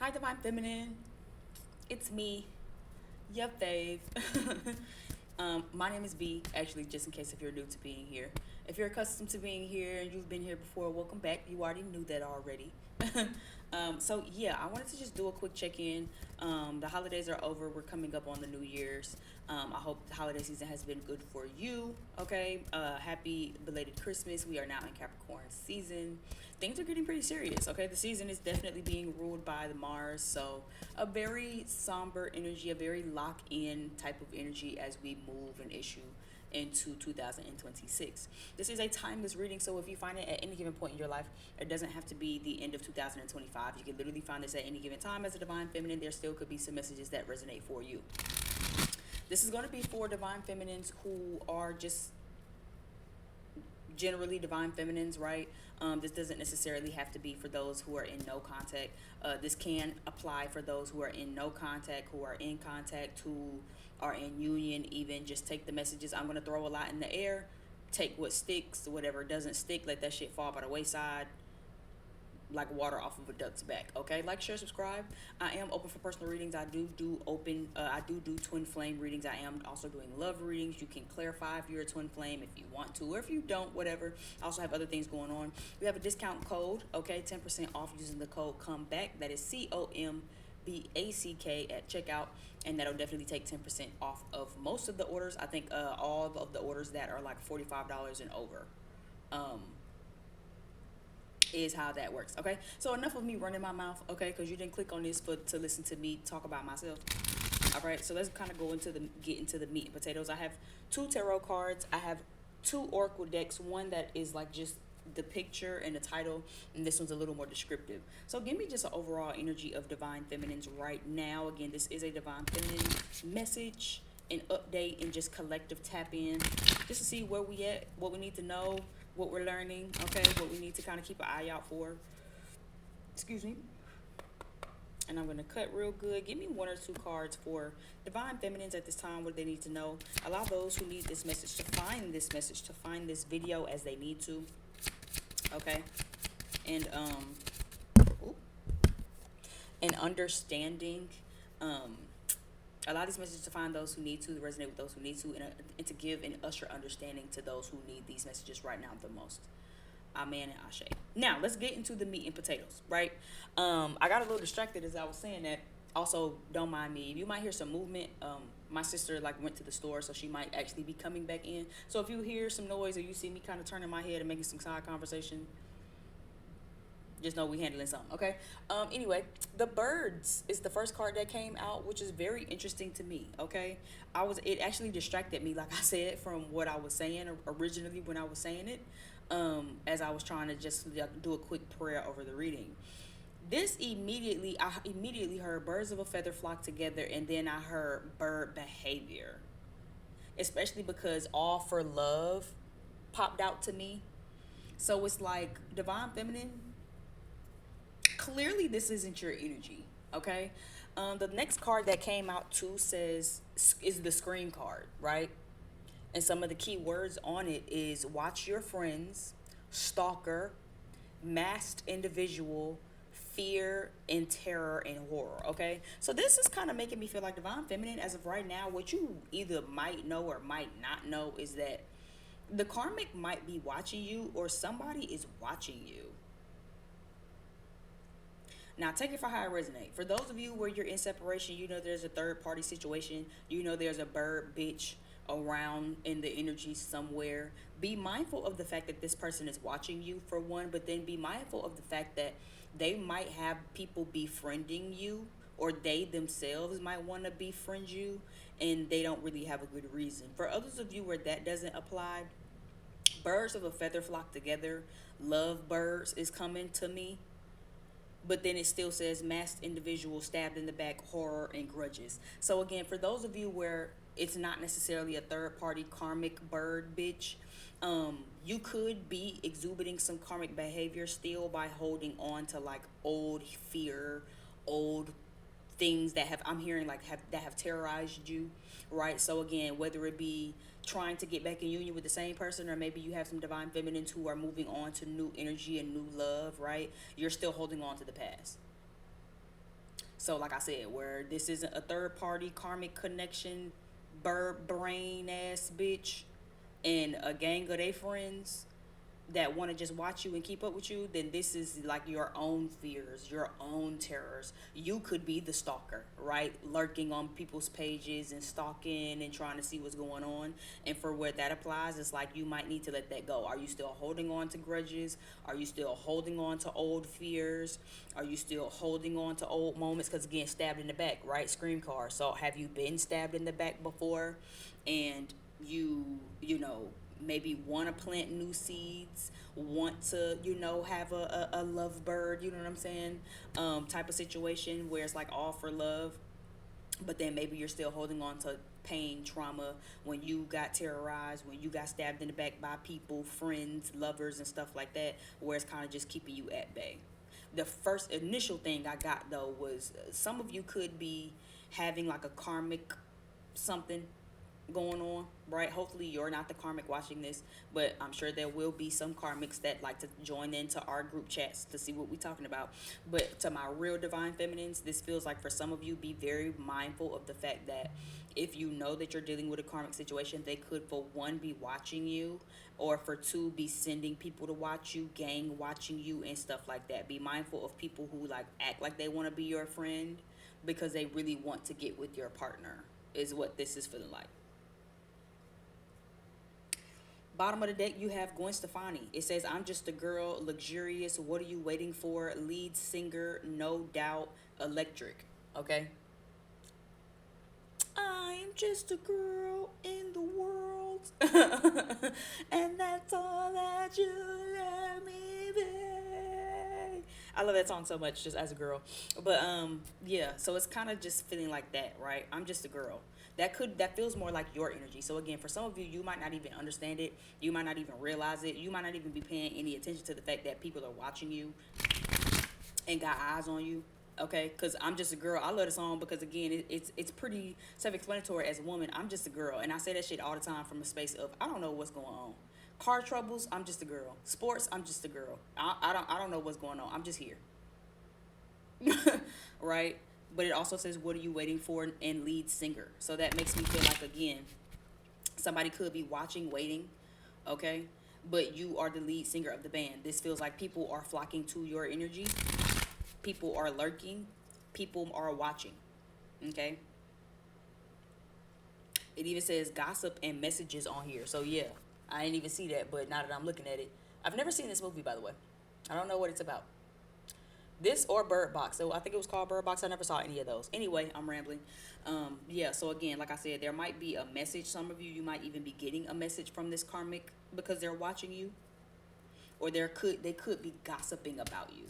Hi, Divine Feminine. It's me, your fave. My name is B, actually, just in case if you're new to being here. If you're accustomed to being here and you've been here before, welcome back. You already knew that already. So, yeah, I wanted to just do a quick check in. The holidays are over. We're coming up on the New Year's. I hope the holiday season has been good for you. Okay. Happy belated Christmas. We are now in Capricorn season. Things are getting pretty serious. Okay. The season is definitely being ruled by the Mars. So, a very somber energy, a very lock in type of energy as we move and issue into 2026. This is a timeless reading, so if you find it at any given point in your life, it doesn't have to be the end of 2025. You can literally find this at any given time as a divine feminine. There still could be some messages that resonate for you. This is going to be for divine feminines who are just generally divine feminines, right? This doesn't necessarily have to be for those who are in no contact. This can apply for those who are in no contact, who are in contact, who are in union. Even just take the messages. I'm going to throw a lot in the air. Take what sticks, whatever doesn't stick, let that shit fall by the wayside like water off of a duck's back. Okay, like, share, subscribe. I am open for personal readings. I do twin flame readings. I am also doing love readings. You can clarify if you're a twin flame if you want to, or if you don't, whatever. I also have other things going on. We have a discount code. Okay, 10% off using the code COMEBACK. That is COMBACK at checkout, and that'll definitely take 10% off of most of the orders. I think all of the orders that are like $45 and over. Is how that works. Okay, so enough of me running my mouth. Okay, because you didn't click on this to listen to me talk about myself. All right, so let's kind of get into the meat and potatoes. I have two tarot cards. I have two oracle decks. One that is like just the picture and the title, and this one's a little more descriptive. So give me just an overall energy of divine feminines right now. Again, this is a divine feminine message, an update, and just collective tap in, just to see where we at, what we need to know, what we're learning, okay, what we need to kind of keep an eye out for. Excuse me. And I'm going to cut real good. Give me one or two cards for divine feminines at this time. What do they need to know? Allow those who need this message to find this message, to find this video as they need to. Okay. And understanding, allow these messages to find those who need to resonate with those who need to, and to give and usher understanding to those who need these messages right now the most. Amen and Ashe. Now, let's get into the meat and potatoes, right? I got a little distracted as I was saying that. Also, don't mind me. You might hear some movement. My sister went to the store, so she might actually be coming back in. So if you hear some noise or you see me kind of turning my head and making some side conversation, just know we handling something, okay? Anyway, the birds is the first card that came out, which is very interesting to me, okay? It actually distracted me, like I said, from what I was saying originally when I was saying it, as I was trying to just do a quick prayer over the reading. I immediately heard birds of a feather flock together, and then I heard bird behavior, especially because all for love popped out to me. So it's like divine feminine, clearly this isn't your energy, okay? The next card that came out too is the scream card, right? And some of the key words on it is watch your friends, stalker, masked individual, fear and terror and horror. Okay, so this is kind of making me feel like divine feminine as of right now. What you either might know or might not know is that the karmic might be watching you, or somebody is watching you. Now, take it for how it resonates. For those of you where you're in separation, you know there's a third party situation. You know there's a bird bitch around in the energy somewhere. Be mindful of the fact that this person is watching you, for one, but then be mindful of the fact that they might have people befriending you, or they themselves might want to befriend you, and they don't really have a good reason. For others of you where that doesn't apply, birds of a feather flock together, love birds is coming to me, but then it still says masked individual, stabbed in the back, horror and grudges. So again, for those of you where it's not necessarily a third party karmic bird bitch, you could be exhibiting some karmic behavior still by holding on to old fear, old things that have terrorized you, right? So again, whether it be trying to get back in union with the same person, or maybe you have some divine feminines who are moving on to new energy and new love, right? You're still holding on to the past. So, like I said, where this isn't a third party karmic connection, bird brain ass bitch, and a gang of their friends that want to just watch you and keep up with you, then this is like your own fears, your own terrors. You could be the stalker, right? Lurking on people's pages and stalking and trying to see what's going on. And for where that applies, it's like you might need to let that go. Are you still holding on to grudges? Are you still holding on to old fears? Are you still holding on to old moments? Because again, stabbed in the back, right? Scream card. So have you been stabbed in the back before? And you know, maybe want to plant new seeds, want to, you know, have a lovebird, you know what I'm saying, type of situation where it's like all for love, but then maybe you're still holding on to pain, trauma, when you got terrorized, when you got stabbed in the back by people, friends, lovers, and stuff like that, where it's kind of just keeping you at bay. The first initial thing I got though was some of you could be having like a karmic something going on, right? Hopefully you're not the karmic watching this, but I'm sure there will be some karmics that like to join into our group chats to see what we're talking about. But to my real divine feminines, this feels like for some of you, be very mindful of the fact that if you know that you're dealing with a karmic situation, they could for one be watching you, or for two be sending people to watch you, gang watching you and stuff like that. Be mindful of people who like act like they want to be your friend because they really want to get with your partner, is what this is feeling like. Bottom of the deck, you have Gwen Stefani. It says, I'm just a girl, luxurious, what are you waiting for? Lead singer, no doubt, electric. Okay? I'm just a girl in the world. And that's all that you let me be. I love that song so much just as a girl. But yeah, so it's kind of just feeling like that, right? I'm just a girl. That feels more like your energy. So again, for some of you, you might not even understand it. You might not even realize it. You might not even be paying any attention to the fact that people are watching you and got eyes on you. Okay, because I'm just a girl. I love the song because again, it's pretty self-explanatory as a woman. I'm just a girl, and I say that shit all the time from a space of I don't know what's going on. Car troubles, I'm just a girl. Sports, I'm just a girl. I don't know what's going on. I'm just here. Right? But it also says, what are you waiting for? And lead singer. So that makes me feel like, again, somebody could be watching, waiting, okay? But you are the lead singer of the band. This feels like people are flocking to your energy. People are lurking. People are watching, okay? It even says gossip and messages on here. So yeah, I didn't even see that, but now that I'm looking at it, I've never seen this movie, by the way. I don't know what it's about. This or Bird Box. So I think it was called Bird Box. I never saw any of those. Anyway, I'm rambling. Yeah, so again, like I said, there might be a message. Some of you might even be getting a message from this karmic because they're watching you. Or they could be gossiping about you,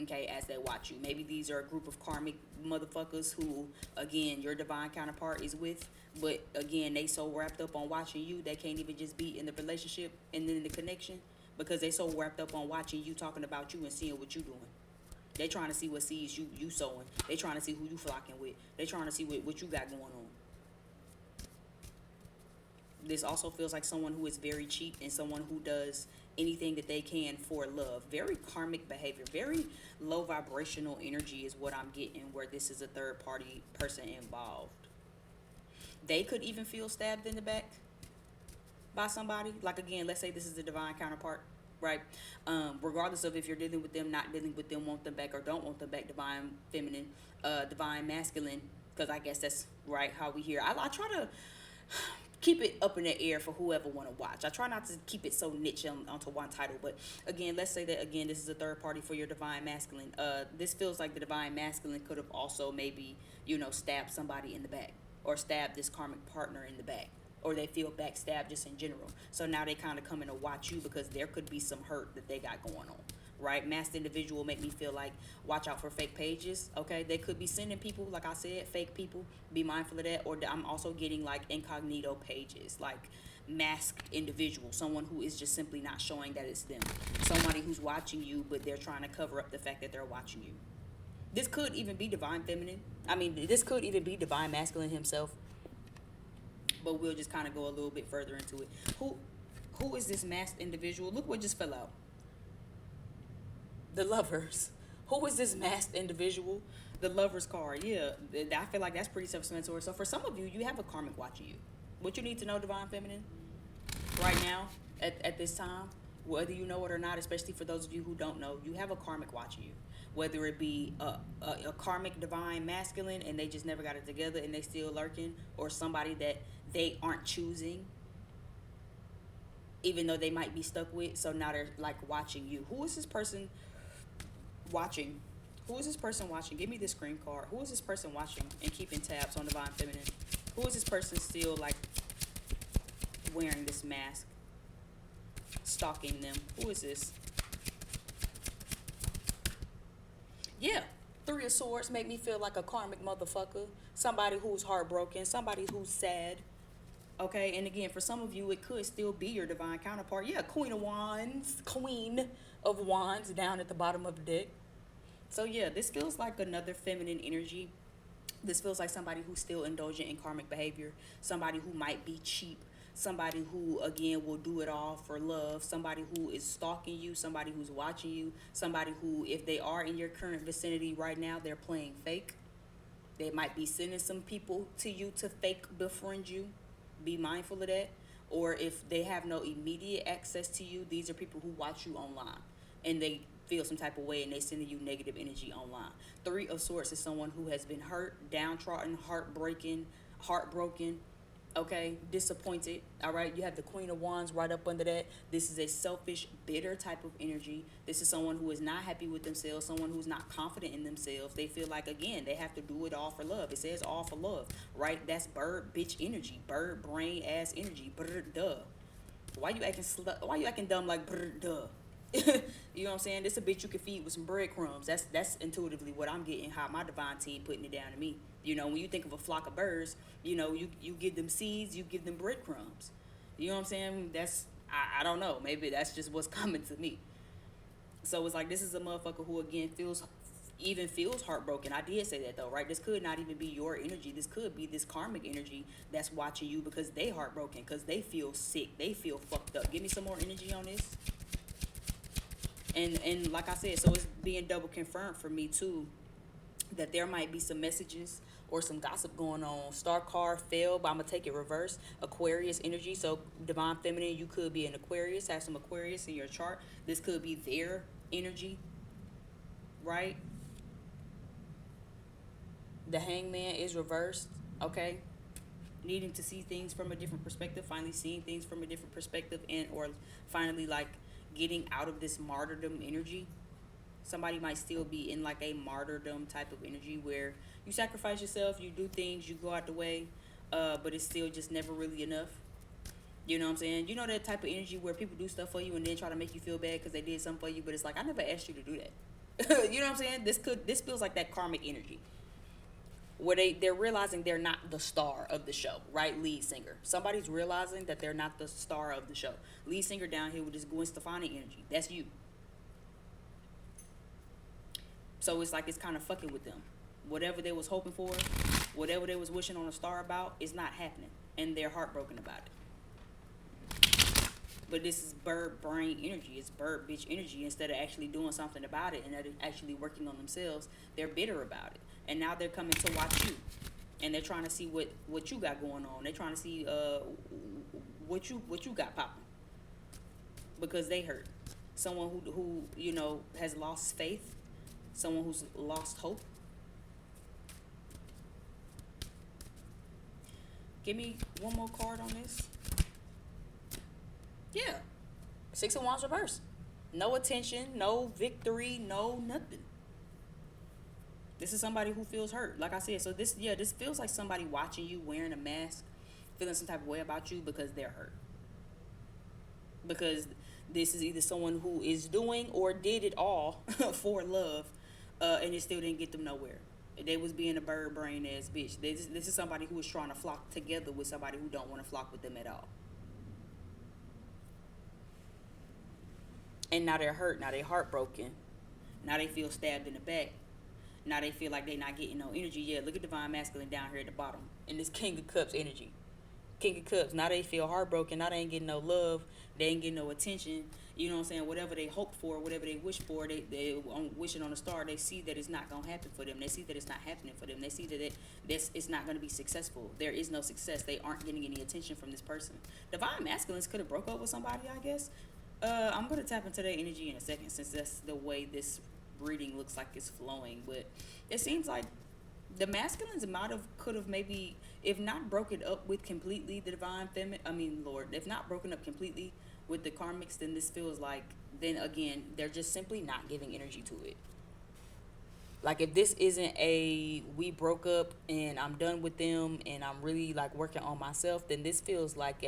okay, as they watch you. Maybe these are a group of karmic motherfuckers who, again, your divine counterpart is with. But again, they so wrapped up on watching you, they can't even just be in the relationship and then the connection because they so wrapped up on watching you, talking about you and seeing what you doing. They trying to see what seeds you sowing. They trying to see who you flocking with. They trying to see what you got going on. This also feels like someone who is very cheap and someone who does anything that they can for love. Very karmic behavior. Very low vibrational energy is what I'm getting where this is a third party person involved. They could even feel stabbed in the back by somebody. Like again, let's say this is a divine counterpart. Right, regardless of if you're dealing with them, not dealing with them, want them back or don't want them back, divine feminine, divine masculine, because I guess that's right how we hear. I try to keep it up in the air for whoever want to watch. I try not to keep it so niche onto one title, but again, let's say that again this is a third party for your divine masculine. This feels like the divine masculine could have also maybe, you know, stabbed somebody in the back or stabbed this karmic partner in the back, or they feel backstabbed just in general. So now they kind of come in to watch you because there could be some hurt that they got going on, right? Masked individual make me feel like watch out for fake pages, okay? They could be sending people, like I said, fake people. Be mindful of that. Or I'm also getting like incognito pages, like masked individual, someone who is just simply not showing that it's them. Somebody who's watching you, but they're trying to cover up the fact that they're watching you. This could even be divine feminine. I mean, this could even be divine masculine himself. But we'll just kind of go a little bit further into it. Who is this masked individual? Look what just fell out. The Lovers. Who is this masked individual? The Lover's card. Yeah, I feel like that's pretty self-explanatory. So for some of you, you have a karmic watching you. What you need to know, Divine Feminine, right now, at this time, whether you know it or not, especially for those of you who don't know, you have a karmic watching you. Whether it be a karmic divine masculine and they just never got it together and they still lurking, or somebody that they aren't choosing, even though they might be stuck with, so now they're like watching you. Who is this person watching? Who is this person watching? Give me the screen card. Who is this person watching and keeping tabs on Divine Feminine? Who is this person still like wearing this mask, stalking them? Who is this? Yeah, Three of Swords make me feel like a karmic motherfucker. Somebody who's heartbroken, somebody who's sad. Okay, and again, for some of you, it could still be your divine counterpart. Yeah, Queen of Wands down at the bottom of the deck. So yeah, this feels like another feminine energy. This feels like somebody who's still indulgent in karmic behavior, somebody who might be cheap, somebody who, again, will do it all for love, somebody who is stalking you, somebody who's watching you, somebody who, if they are in your current vicinity right now, they're playing fake. They might be sending some people to you to fake befriend you. Be mindful of that. Or if they have no immediate access to you, these are people who watch you online and they feel some type of way and they sending you negative energy online. Three of Swords is someone who has been hurt, downtrodden, heartbroken, okay, disappointed. All right, you have the Queen of Wands right up under that. This is a selfish, bitter type of energy. This is someone who is not happy with themselves, someone who's not confident in themselves. They feel like, again, they have to do it all for love. It says all for love, right? That's bird bitch energy, bird brain ass energy. Brr, duh. Why you acting dumb like brr, duh? You know what I'm saying? This a bitch you can feed with some breadcrumbs. That's intuitively what I'm getting, how my divine team putting it down to me. You know, when you think of a flock of birds, you know, you give them seeds, you give them breadcrumbs. You know what I'm saying? I don't know. Maybe that's just what's coming to me. So it's like, this is a motherfucker who, again, feels heartbroken. I did say that though, right? This could not even be your energy. This could be this karmic energy that's watching you because they heartbroken, because they feel sick. They feel fucked up. Give me some more energy on this. And like I said, so it's being double confirmed for me too, that there might be some messages or some gossip going on. Star card fell, but I'm gonna take it reverse. Aquarius energy. So Divine Feminine, you could be an Aquarius, have some Aquarius in your chart. This could be their energy, right? The Hangman is reversed, okay? Needing to see things from a different perspective, finally seeing things from a different perspective, and or finally like getting out of this martyrdom energy. Somebody might still be in like a martyrdom type of energy where you sacrifice yourself, you do things, you go out the way, but it's still just never really enough. You know what I'm saying? You know that type of energy where people do stuff for you and then try to make you feel bad because they did something for you, but it's like, I never asked you to do that. You know what I'm saying? This feels like that karmic energy where they're realizing they're not the star of the show, right? Lead singer. Somebody's realizing that they're not the star of the show. Lead singer down here with this Gwen Stefani energy. That's you. So it's like it's kind of fucking with them. Whatever they was hoping for, whatever they was wishing on a star about, is not happening. And they're heartbroken about it. But this is bird brain energy. It's bird bitch energy. Instead of actually doing something about it and actually working on themselves, they're bitter about it. And now they're coming to watch you. And they're trying to see what you got going on. They're trying to see what you got popping. Because they hurt. Someone who you know has lost faith. Someone who's lost hope. Give me one more card on this. Yeah. Six of Wands reverse. No attention, no victory, no nothing. This is somebody who feels hurt. Like I said, so this feels like somebody watching you wearing a mask, feeling some type of way about you because they're hurt. Because this is either someone who is doing or did it all for love, and it still didn't get them nowhere. They was being a bird brain ass bitch. This is somebody who is trying to flock together with somebody who don't want to flock with them at all. And now they're hurt. Now they're heartbroken. Now they feel stabbed in the back. Now they feel like they're not getting no energy. Yeah, look at Divine Masculine down here at the bottom. And this King of Cups energy. King of Cups. Now they feel heartbroken. Now they ain't getting no love. They ain't getting no attention. You know what I'm saying? Whatever they hope for, whatever they wish for, they wishing on a star. They see that it's not gonna happen for them. They see that it's not happening for them. They see that it's not gonna be successful. There is no success. They aren't getting any attention from this person. Divine masculines could have broke up with somebody, I guess. I'm gonna tap into their energy in a second, since that's the way this reading looks like it's flowing. But it seems like the masculines could have maybe, if not broken up with completely the divine feminine, Lord, if not broken up completely with the karmics, then this feels like, then again, they're just simply not giving energy to it. Like, if this isn't a we broke up and I'm done with them and I'm really like working on myself, then this feels like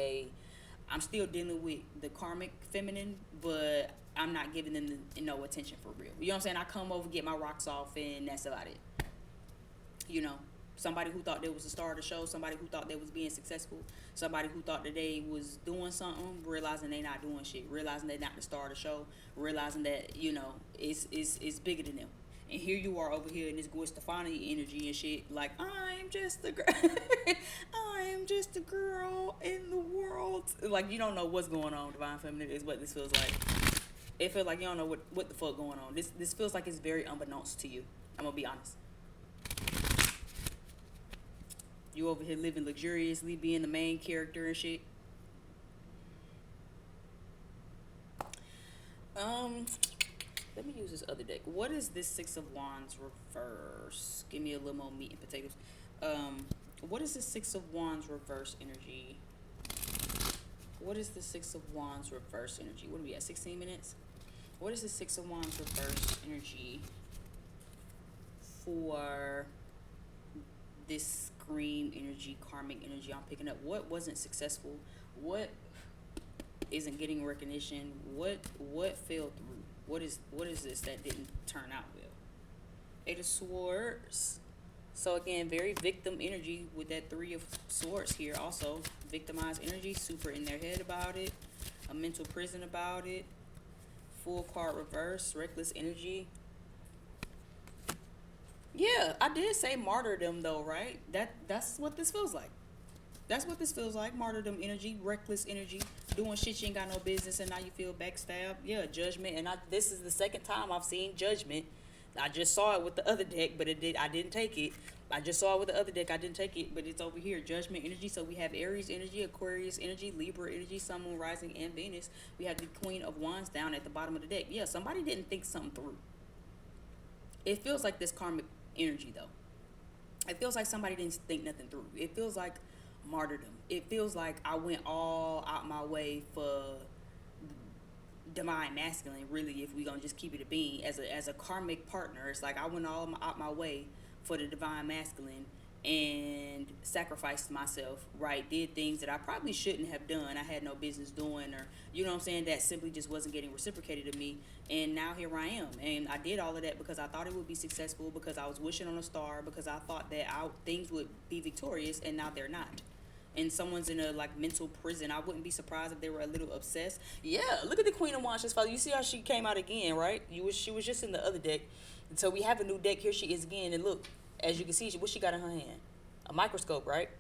I'm still dealing with the karmic feminine, but I'm not giving them no attention for real. You know what I'm saying? I come over, get my rocks off, and that's about it. You know, somebody who thought they was the star of the show, somebody who thought they was being successful, somebody who thought that they was doing something, realizing they not doing shit, realizing they not the star of the show, realizing that, you know, it's bigger than them. And here you are over here in this Gwen Stefani energy and shit, like, I'm just a girl. I'm just a girl in the world. Like, you don't know what's going on. Divine feminine is what this feels like. It feels like you don't know what the fuck going on. This feels like it's very unbeknownst to you. I'm gonna be honest. You over here living luxuriously, being the main character and shit. Let me use this other deck. What is this Six of Wands reverse? Give me a little more meat and potatoes. What is the Six of Wands reverse energy? What is the Six of Wands reverse energy? What are we at, 16 minutes? What is the Six of Wands reverse energy for this scream energy, karmic energy I'm picking up? What wasn't successful? What isn't getting recognition? What fell through? What is this that didn't turn out well? Eight of Swords. So again, very victim energy with that Three of Swords here. Also victimized energy, super in their head about it, a mental prison about it. Full card reverse, reckless energy. Yeah, I did say martyrdom though, right? That's what this feels like. That's what this feels like. Martyrdom energy, reckless energy, doing shit you ain't got no business, and now you feel backstabbed. Yeah, judgment. And this is the second time I've seen judgment. I just saw it with the other deck, but I didn't take it. I just saw it with the other deck. I didn't take it, but it's over here. Judgment energy. So we have Aries energy, Aquarius energy, Libra energy, Sun, Moon, Rising, and Venus. We have the Queen of Wands down at the bottom of the deck. Yeah, somebody didn't think something through. It feels like this karmic energy, though. It feels like somebody didn't think nothing through. It feels like martyrdom. It feels like I went all out my way for divine masculine, really, if we gonna just keep it a being as a karmic partner. It's like I went all out my way for the divine masculine and sacrificed myself, right? Did things that I probably shouldn't have done, I had no business doing, or you know what I'm saying, that simply just wasn't getting reciprocated to me. And now here I am, and I did all of that because I thought it would be successful, because I was wishing on a star, because I thought that things would be victorious, and now they're not. And someone's in a like mental prison. I wouldn't be surprised if they were a little obsessed. Yeah, look at the Queen of Wands. You see how she came out again, right? She was just in the other deck, and so we have a new deck. Here she is again, and look, as you can see, what she got in her hand? A microscope, right?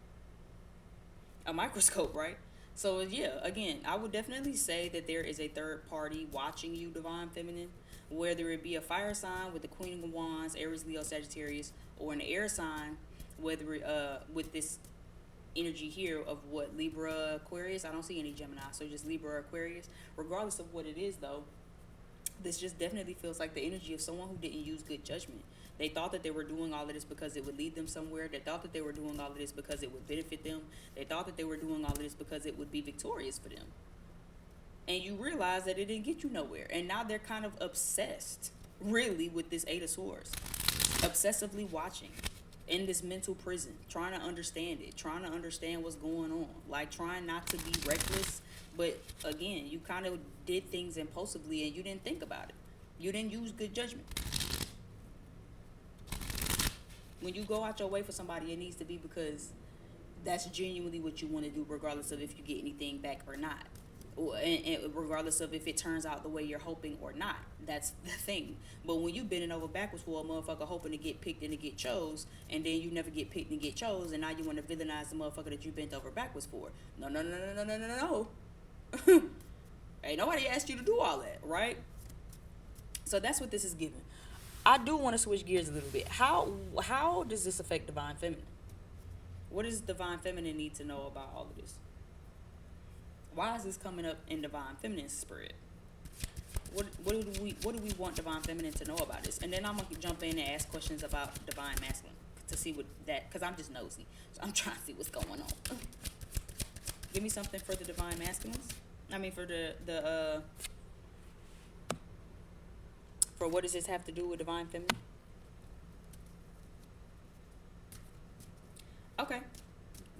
A microscope, right? So yeah, again, I would definitely say that there is a third party watching you, divine feminine, whether it be a fire sign with the Queen of Wands, Aries, Leo, Sagittarius, or an air sign, whether with this energy here of what, Libra, Aquarius. I don't see any Gemini, so just Libra or Aquarius. Regardless of what it is, though, this just definitely feels like the energy of someone who didn't use good judgment. They thought that they were doing all of this because it would lead them somewhere. They thought that they were doing all of this because it would benefit them. They thought that they were doing all of this because it would be victorious for them. And you realize that it didn't get you nowhere. And now they're kind of obsessed, really, with this Eight of Swords. Obsessively watching. In this mental prison, trying to understand it, trying to understand what's going on, like trying not to be reckless, but again, you kind of did things impulsively and you didn't think about it. You didn't use good judgment. When you go out your way for somebody, it needs to be because that's genuinely what you want to do, regardless of if you get anything back or not. and regardless of if it turns out the way you're hoping or not. That's the thing. But when you bending over backwards for a motherfucker hoping to get picked and to get chose, and then you never get picked and get chose, and now you want to villainize the motherfucker that you bent over backwards for. No, no, no, no, no, no, no, no. Ain't nobody asked you to do all that, right? So that's what this is giving. I do want to switch gears a little bit. How does this affect divine feminine? What does divine feminine need to know about all of this? Why is this coming up in divine feminine spread? What do we want divine feminine to know about this? And then I'm gonna jump in and ask questions about divine masculine to see what that, because I'm just nosy, so I'm trying to see what's going on. Give me something for the divine masculines. I mean, for for what does this have to do with divine feminine? Okay,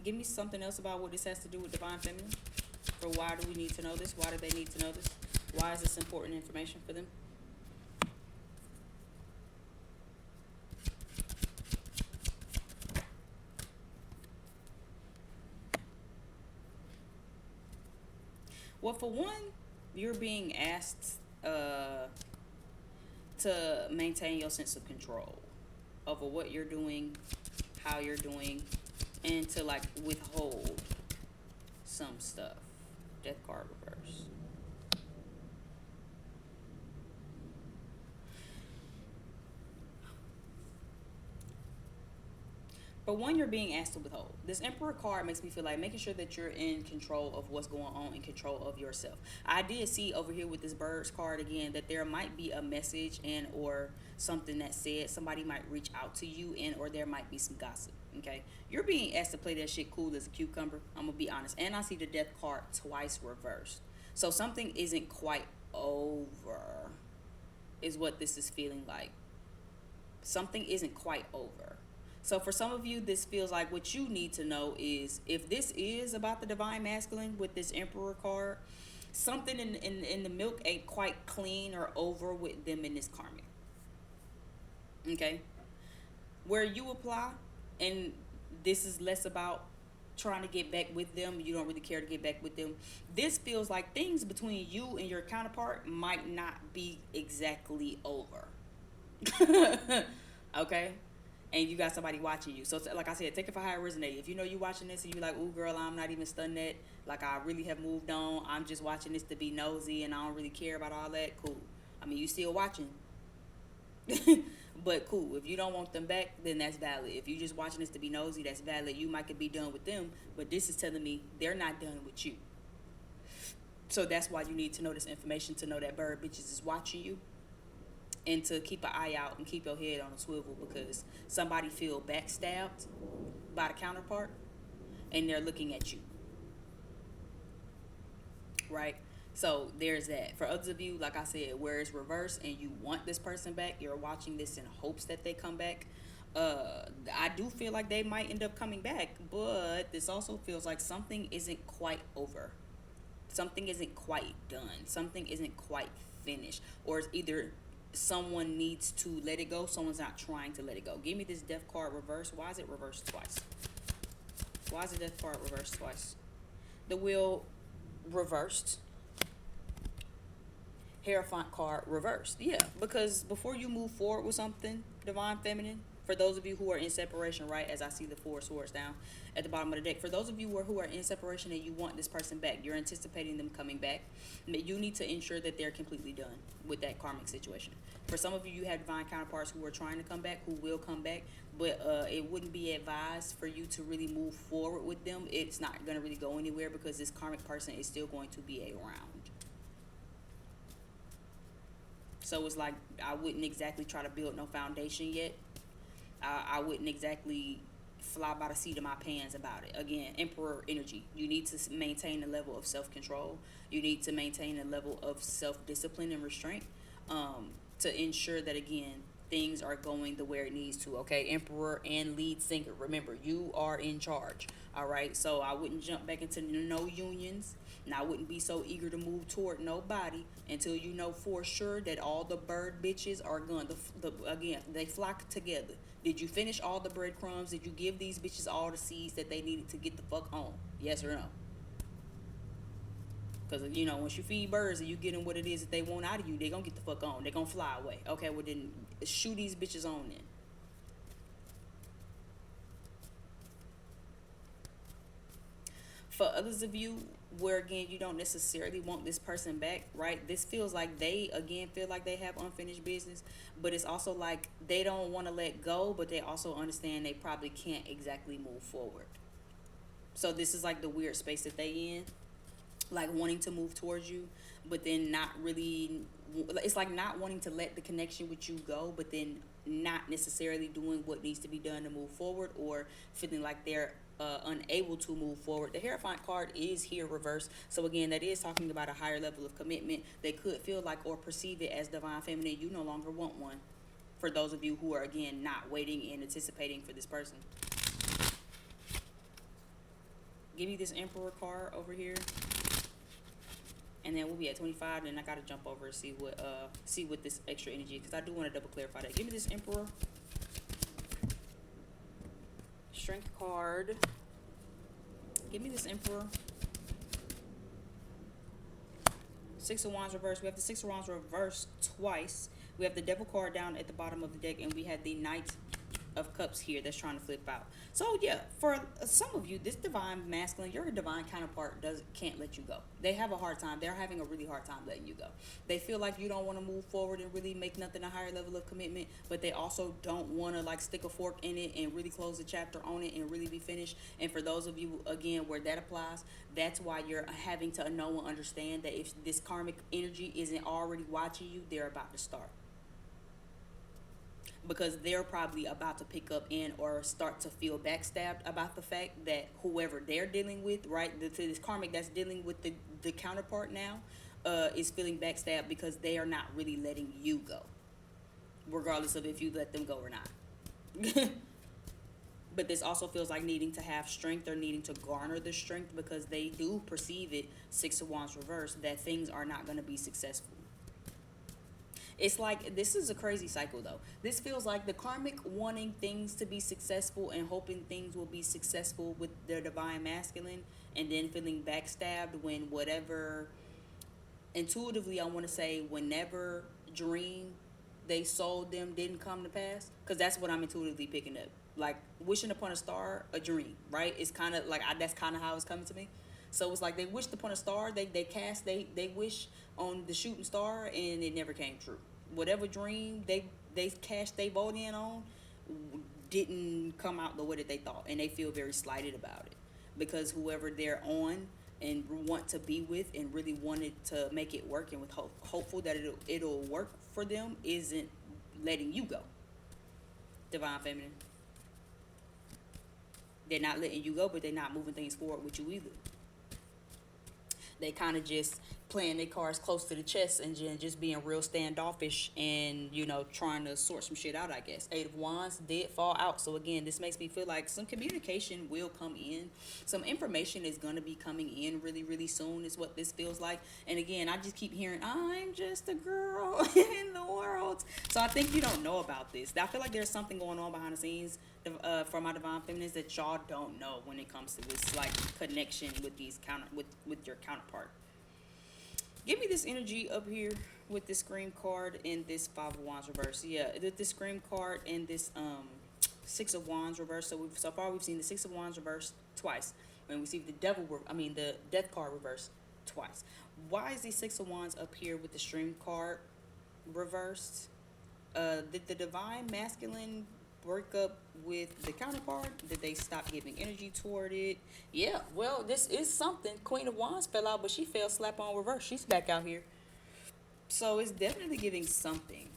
give me something else about what this has to do with divine feminine. For why do we need to know this? Why do they need to know this? Why is this important information for them? Well, for one, you're being asked to maintain your sense of control over what you're doing, how you're doing, and to like withhold some stuff. Death card reverse. But one, you're being asked to withhold. This Emperor card makes me feel like making sure that you're in control of what's going on, in control of yourself. I did see over here with this Birds card again that there might be a message and or something that said somebody might reach out to you, and or there might be some gossip. Okay, you're being asked to play that shit cool as a cucumber. I'm gonna be honest. And I see the Death card twice reversed. So something isn't quite over, is what this is feeling like. Something isn't quite over. So for some of you, this feels like what you need to know is if this is about the divine masculine with this Emperor card, something in the milk ain't quite clean or over with them in this karmic. Okay? Where you apply, and this is less about trying to get back with them, you don't really care to get back with them. This feels like things between you and your counterpart might not be exactly over. Okay? And you got somebody watching you. So like I said, take it for how it resonates. If you know you watching this and you're like, ooh girl, I'm not even stunned that, like I really have moved on, I'm just watching this to be nosy and I don't really care about all that, cool. I mean, you still watching. But cool. If you don't want them back, then that's valid. If you just watching this to be nosy, that's valid. You might could be done with them, but this is telling me they're not done with you. So that's why you need to know this information, to know that bird bitches is watching you, and to keep an eye out and keep your head on a swivel, because somebody feel backstabbed by the counterpart and they're looking at you. Right? So there's that. For others of you, like I said, where it's reversed and you want this person back, you're watching this in hopes that they come back. I do feel like they might end up coming back, but this also feels like something isn't quite over. Something isn't quite done. Something isn't quite finished. Or it's either someone needs to let it go, someone's not trying to let it go. Give me this Death card reversed. Why is it reversed twice? Why is the Death card reversed twice? The Wheel reversed. Hierophant card reversed. Yeah, because before you move forward with something, divine feminine, for those of you who are in separation, right, as I see the Four of Swords down at the bottom of the deck, for those of you who are in separation and you want this person back, you're anticipating them coming back, you need to ensure that they're completely done with that karmic situation. For some of you, you have divine counterparts who are trying to come back, who will come back, but it wouldn't be advised for you to really move forward with them. It's not going to really go anywhere because this karmic person is still going to be around. So it's like, I wouldn't exactly try to build no foundation yet. I wouldn't exactly fly by the seat of my pants about it. Again, Emperor energy. You need to maintain a level of self-control. You need to maintain a level of self-discipline and restraint to ensure that, again, things are going the way it needs to. Okay, Emperor and lead singer. Remember, you are in charge. All right, so I wouldn't jump back into no unions. And I wouldn't be so eager to move toward nobody until you know for sure that all the bird bitches are gone. Again, they flock together. Did you finish all the breadcrumbs? Did you give these bitches all the seeds that they needed to get the fuck on? Yes or no? Because, you know, once you feed birds and you get them what it is that they want out of you, they going to get the fuck on. They going to fly away. Okay, well then shoot these bitches on then. For others of you, where again you don't necessarily want this person back, right? This feels like they again feel like they have unfinished business, but it's also like they don't want to let go, but they also understand they probably can't exactly move forward. So this is like the weird space that they in, like wanting to move towards you, but then not really. It's like not wanting to let the connection with you go, but then not necessarily doing what needs to be done to move forward, or feeling like they're unable to move forward. The Hierophant card is here reversed, so again that is talking about a higher level of commitment. They could feel like or perceive it as divine feminine. You no longer want one, for those of you who are again not waiting and anticipating for this person. Give me this Emperor card over here, and then we'll be at 25. Then I gotta jump over and see what this extra energy, because I do want to double clarify that. Give me this Emperor. Strength card. Give me this Emperor. Six of Wands reversed. We have the Six of Wands reversed twice. We have the Devil card down at the bottom of the deck, and we have the Knight of Cups here that's trying to flip out. So yeah, for some of you, this divine masculine, your divine counterpart can't let you go. They have a hard time. They're having a really hard time letting you go. They feel like you don't want to move forward and really make nothing a higher level of commitment, but they also don't want to like stick a fork in it and really close the chapter on it and really be finished. And for those of you again where that applies, that's why you're having to know and understand that if this karmic energy isn't already watching you, they're about to start, because they're probably about to pick up in or start to feel backstabbed about the fact that whoever they're dealing with, right, this karmic that's dealing with the counterpart now, is feeling backstabbed because they are not really letting you go, regardless of if you let them go or not. But this also feels like needing to have strength or needing to garner the strength, because they do perceive it, Six of Wands reversed, that things are not going to be successful. It's like, this is a crazy cycle though. This feels like the karmic wanting things to be successful and hoping things will be successful with their divine masculine, and then feeling backstabbed when whatever, intuitively I want to say, whenever dream they sold them didn't come to pass, because that's what I'm intuitively picking up. Like wishing upon a star, a dream, right? It's kind of like that's kind of how it's coming to me. So it's like they wished upon a star, they wish on the shooting star, and it never came true. Whatever dream they cashed they vote in on didn't come out the way that they thought, and they feel very slighted about it, because whoever they're on and want to be with and really wanted to make it work and with hopeful that it'll work for them isn't letting you go. Divine feminine. They're not letting you go, but they're not moving things forward with you either. They kind of just playing their cards close to the chest and just being real standoffish and, you know, trying to sort some shit out, I guess. Eight of Wands did fall out. So, again, this makes me feel like some communication will come in. Some information is going to be coming in really, really soon is what this feels like. And, again, I just keep hearing, I'm just a girl in the world. So, I think you don't know about this. I feel like there's something going on behind the scenes for my divine feminines that y'all don't know when it comes to this, like, connection with these with your counterpart. Give me this energy up here with this Scream card and this Five of Wands reverse. Yeah, this Scream card and this Six of Wands reverse. So far we've seen the Six of Wands reverse twice, and we see the the Death card reverse twice. Why is the Six of Wands up here with the Stream card reversed? Did the divine masculine break up with the counterpart? Did they stop giving energy toward it? Yeah, well, this is something. Queen of Wands fell out, but she fell slap on reverse. She's back out here. So it's definitely giving something.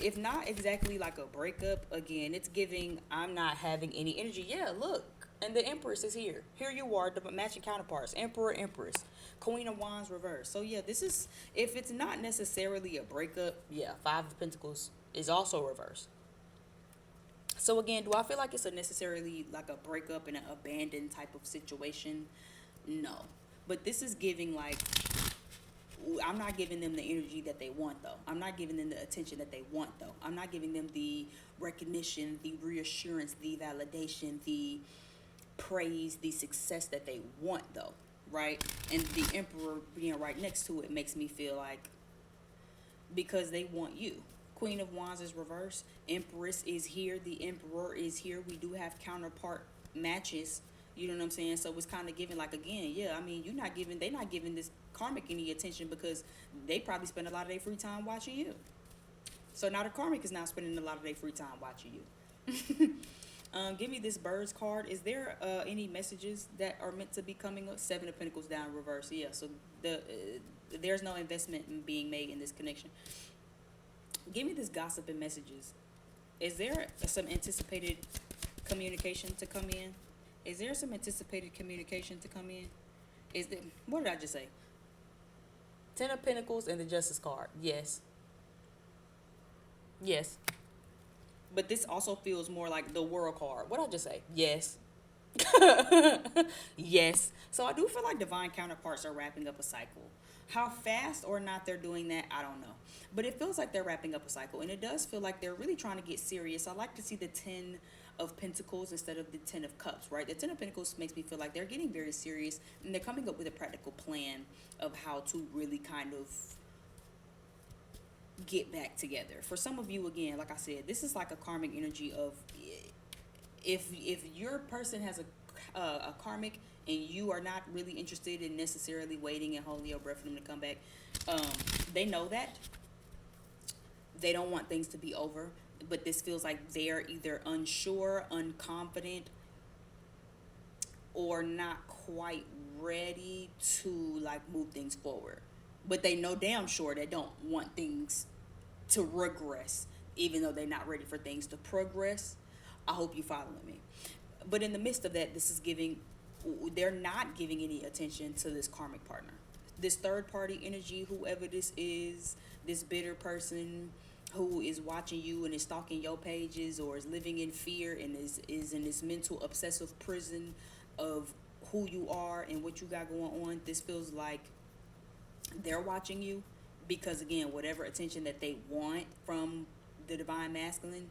If not exactly like a breakup, again, it's giving I'm not having any energy. Yeah, look. And the Empress is here. Here you are, the matching counterparts. Emperor, Empress. Queen of Wands reverse. So yeah, this is, if it's not necessarily a breakup, yeah, Five of Pentacles is also reversed. So again, do I feel like it's a necessarily like a breakup and an abandoned type of situation? No. But this is giving like, I'm not giving them the energy that they want though. I'm not giving them the attention that they want though. I'm not giving them the recognition, the reassurance, the validation, the praise, the success that they want though. right? And the Emperor being right next to it makes me feel like because they want you. Queen of Wands is reversed. Empress is here. The Emperor is here. We do have counterpart matches. You know what I'm saying? So it's kind of giving like again, yeah. I mean, they're not giving this karmic any attention because they probably spend a lot of their free time watching you. So now the karmic is now spending a lot of their free time watching you. Give me this birds card. Is there any messages that are meant to be coming up? Seven of Pentacles down reverse. Yeah. So there's no investment being made in this connection. Give me this gossip and messages. Is there some anticipated communication to come in? Is there some anticipated communication to come in? What did I just say? Ten of Pentacles and the Justice card. Yes. Yes. But this also feels more like the World card. What did I just say? Yes. Yes. So I do feel like divine counterparts are wrapping up a cycle. How fast or not they're doing that, I don't know. But it feels like they're wrapping up a cycle. And it does feel like they're really trying to get serious. I like to see the 10 of Pentacles instead of the 10 of Cups, right? The 10 of Pentacles makes me feel like they're getting very serious. And they're coming up with a practical plan of how to really kind of get back together. For some of you, again, like I said, this is like a karmic energy of if your person has a karmic and you are not really interested in necessarily waiting and holding your breath for them to come back, they know that. They don't want things to be over, but this feels like they're either unsure, unconfident, or not quite ready to like move things forward. But they know damn sure they don't want things to regress, even though they're not ready for things to progress. I hope you following me. But in the midst of that, they're not giving any attention to this karmic partner. This third party energy, whoever this is, this bitter person who is watching you and is stalking your pages or is living in fear and is in this mental obsessive prison of who you are and what you got going on. This feels like they're watching you because, again, whatever attention that they want from the divine masculine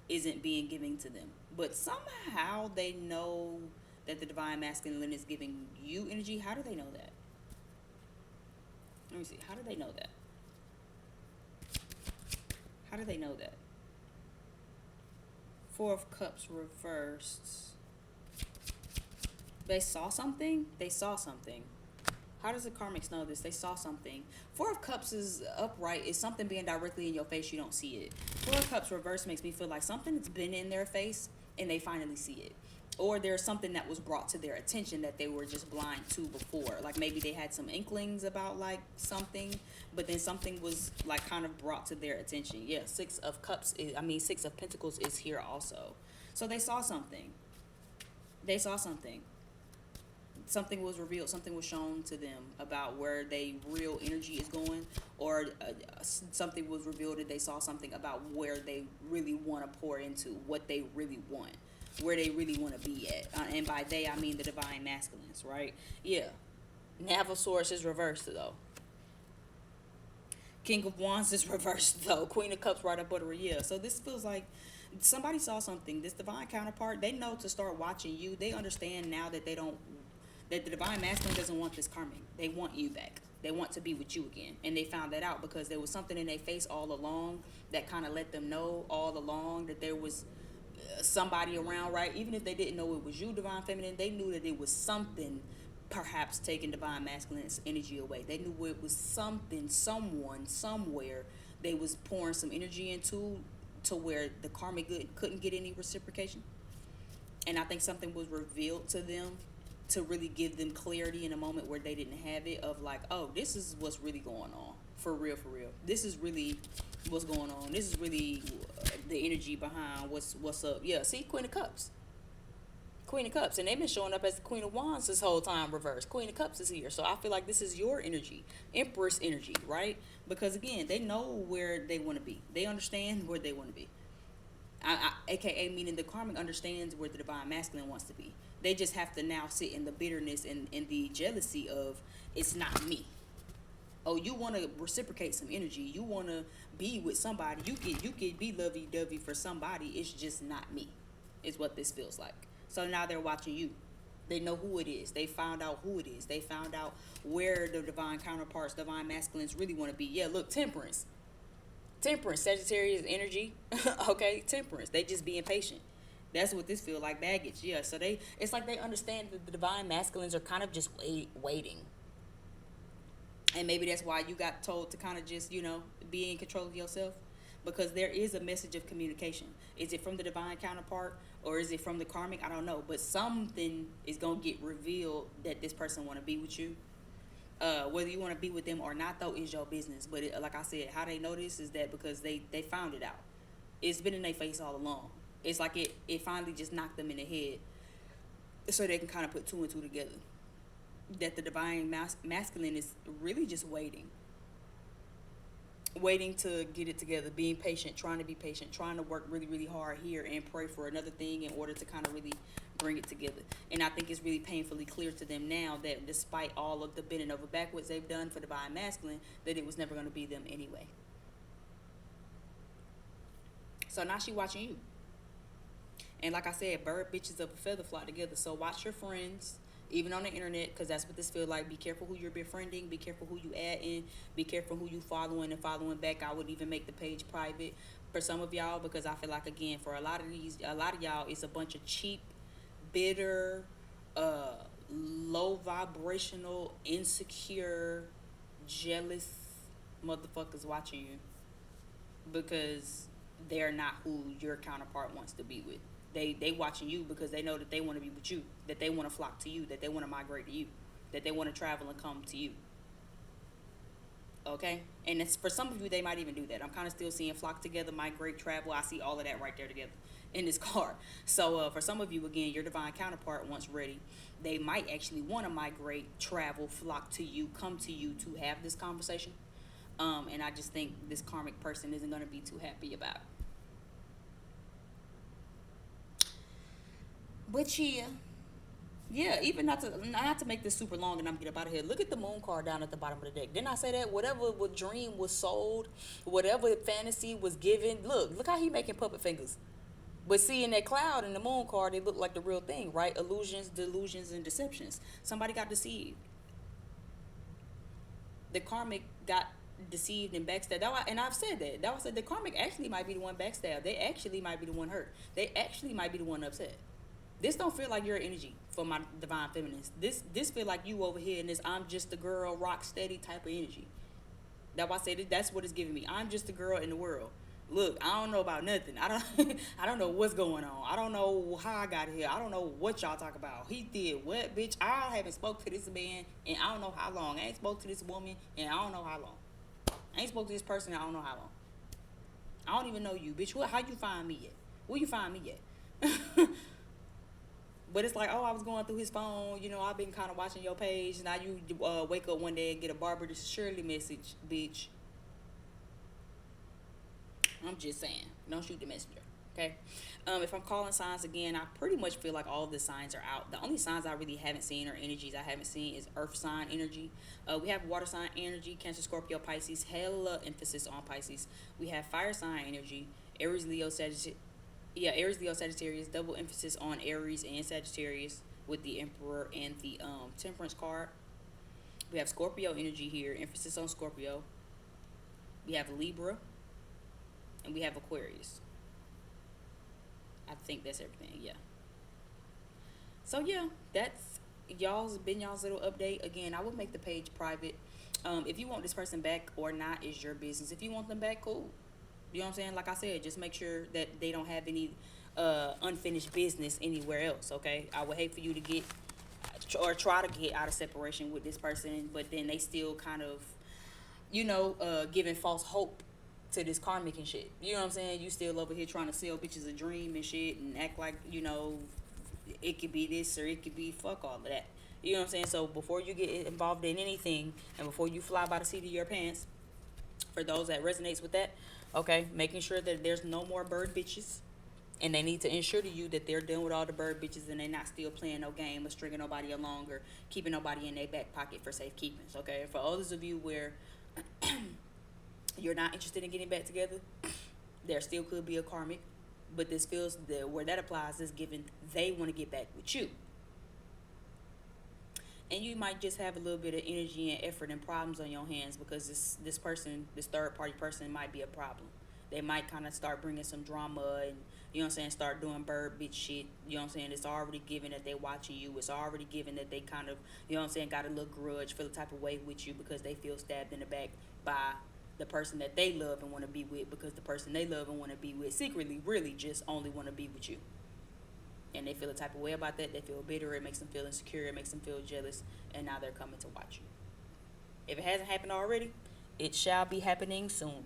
isn't being given to them. But somehow they know that the divine masculine is giving you energy. How do they know that? Let me see. How do they know that? How do they know that? Four of Cups reversed. They saw something? They saw something. How does the karmics know this? They saw something. Four of Cups is upright. Is something being directly in your face, you don't see it. Four of Cups reverse makes me feel like something's been in their face and they finally see it. Or there's something that was brought to their attention that they were just blind to before. Like maybe they had some inklings about like something, but then something was like kind of brought to their attention. Yeah, Six of Pentacles is here also. So they saw something. They saw something. Something was revealed, something was shown to them about where their real energy is going, or something was revealed that they saw something about where they really want to pour into, what they really want, where they really want to be at. And by they, I mean the divine masculines, right? Yeah. Knave of Swords is reversed, though. King of Wands is reversed, though. Queen of Cups right up under it. Yeah. So this feels like somebody saw something. This divine counterpart, they know to start watching you. They understand now that that the divine masculine doesn't want this karmic. They want you back. They want to be with you again. And they found that out because there was something in their face all along that kind of let them know all along that there was somebody around, right? Even if they didn't know it was you, divine feminine, they knew that it was something perhaps taking divine masculine's energy away. They knew it was something, someone, somewhere they was pouring some energy into to where the karmic couldn't get any reciprocation. And I think something was revealed to them to really give them clarity in a moment where they didn't have it, of like, oh, this is what's really going on. For real, for real. This is really what's going on. This is really the energy behind what's up. Yeah, see, Queen of Cups. Queen of Cups. And they've been showing up as the Queen of Wands this whole time reversed. Queen of Cups is here. So I feel like this is your energy. Empress energy, right? Because, again, they know where they want to be. They understand where they want to be. AKA meaning the karmic understands where the divine masculine wants to be. They just have to now sit in the bitterness and the jealousy of, it's not me. Oh, you want to reciprocate some energy. You want to be with somebody. You could be lovey-dovey for somebody. It's just not me, is what this feels like. So now they're watching you. They know who it is. They found out who it is. They found out where the divine counterparts, divine masculines really want to be. Yeah, look, temperance. Temperance, Sagittarius energy. Okay, temperance. They just being patient. That's what this feel like, baggage. Yeah, so it's like they understand that the divine masculines are kind of just waiting. And maybe that's why you got told to kind of just, be in control of yourself. Because there is a message of communication. Is it from the divine counterpart or is it from the karmic? I don't know. But something is going to get revealed that this person want to be with you. Whether you want to be with them or not, though, is your business. But like I said, how they know this is that because they found it out. It's been in their face all along. It's like it finally just knocked them in the head so they can kind of put two and two together. That the divine masculine is really just waiting to get it together, being patient, trying to be patient, trying to work really, really hard here and pray for another thing in order to kind of really bring it together. And I think it's really painfully clear to them now that despite all of the bending over backwards they've done for divine masculine, that it was never going to be them anyway. So now she watching you. And like I said, bird bitches up a feather flock together. So watch your friends, even on the internet, because that's what this feel like. Be careful who you're befriending. Be careful who you add in. Be careful who you following and following back. I would even make the page private for some of y'all, because I feel like, again, for a lot of y'all, it's a bunch of cheap, bitter, low vibrational, insecure, jealous motherfuckers watching you because they're not who your counterpart wants to be with. They watching you because they know that they want to be with you, that they want to flock to you, that they want to migrate to you, that they want to travel and come to you. Okay? And it's, for some of you, they might even do that. I'm kind of still seeing flock together, migrate, travel. I see all of that right there together in this card. So for some of you, again, your divine counterpart, once ready, they might actually want to migrate, travel, flock to you, come to you to have this conversation. And I just think this karmic person isn't going to be too happy about it. But yeah, even not to make this super long and I'm get up out of here. Look at the moon card down at the bottom of the deck. Didn't I say that? Whatever dream was sold, whatever fantasy was given. Look how he making puppet fingers. But seeing that cloud in the moon card, it looked like the real thing, right? Illusions, delusions, and deceptions. Somebody got deceived. The karmic got deceived and backstabbed. And I've said that. That was said the karmic actually might be the one backstabbed. They actually might be the one hurt. They actually might be the one upset. This don't feel like your energy for my divine feminines. This feel like you over here in this I'm just a girl, rock steady type of energy. That's why I say that's what it's giving me. I'm just a girl in the world. Look, I don't know about nothing. I don't know what's going on. I don't know how I got here. I don't know what y'all talk about. He did what, bitch? I haven't spoke to this man and I don't know how long. I ain't spoke to this woman and I don't know how long. I ain't spoke to this person and I don't know how long. I don't even know you, bitch. How you find me at? Where you find me at? But it's like, oh, I was going through his phone. I've been kind of watching your page. Now you wake up one day and get a Barbara Shirley message, bitch. I'm just saying. Don't shoot the messenger, okay? If I'm calling signs again, I pretty much feel like all of the signs are out. The only signs I really haven't seen or energies I haven't seen is earth sign energy. We have water sign energy, Cancer, Scorpio, Pisces. Hella emphasis on Pisces. We have fire sign energy, Aries, Leo, Sagittarius. Yeah, Aries, Leo, Sagittarius, double emphasis on Aries and Sagittarius with the Emperor and the Temperance card. We have Scorpio energy here, emphasis on Scorpio. We have Libra, and we have Aquarius. I think that's everything, yeah. So, yeah, that's y'all's little update. Again, I will make the page private. If you want this person back or not is your business. If you want them back, cool. You know what I'm saying? Like I said, just make sure that they don't have any unfinished business anywhere else, okay? I would hate for you to get or try to get out of separation with this person, but then they still kind of, giving false hope to this karmic and shit. You know what I'm saying? You still over here trying to sell bitches a dream and shit and act like, it could be this or it could be fuck all of that. You know what I'm saying? So before you get involved in anything and before you fly by the seat of your pants, for those that resonates with that, okay, making sure that there's no more bird bitches. And they need to ensure to you that they're done with all the bird bitches and they're not still playing no game or stringing nobody along or keeping nobody in their back pocket for safekeeping, okay? For others of you where you're not interested in getting back together, there still could be a karmic. But this feels that where that applies is given they want to get back with you. and you might just have a little bit of energy and effort and problems on your hands because this person, this third party person, might be a problem. They might kind of start bringing some drama and, you know what I'm saying, start doing bird bitch shit. You know what I'm saying? It's already given that they watching you. It's already given that they kind of, you know what I'm saying, got a little grudge, feel the type of way with you because they feel stabbed in the back by the person that they love and want to be with, because the person they love and want to be with secretly really just only want to be with you. And they feel a type of way about that. They feel bitter. It makes them feel insecure. It makes them feel jealous. And now they're coming to watch you. If it hasn't happened already, it shall be happening soon.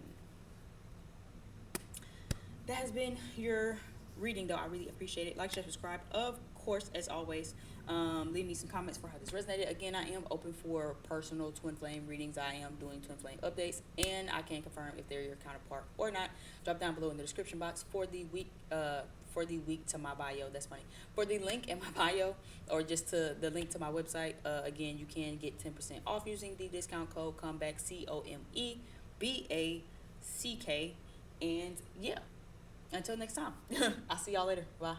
That has been your reading, though. I really appreciate it. Like, share, subscribe. Of course, as always, leave me some comments for how this resonated. Again, I am open for personal twin flame readings. I am doing twin flame updates, and I can confirm if they're your counterpart or not. Drop down below in the description box for the week. For the week to my bio. That's funny. For the link in my bio, or just to the link to my website, again, you can get 10% off using the discount code COMEBACK, COMEBACK. And yeah, until next time, I'll see y'all later. Bye.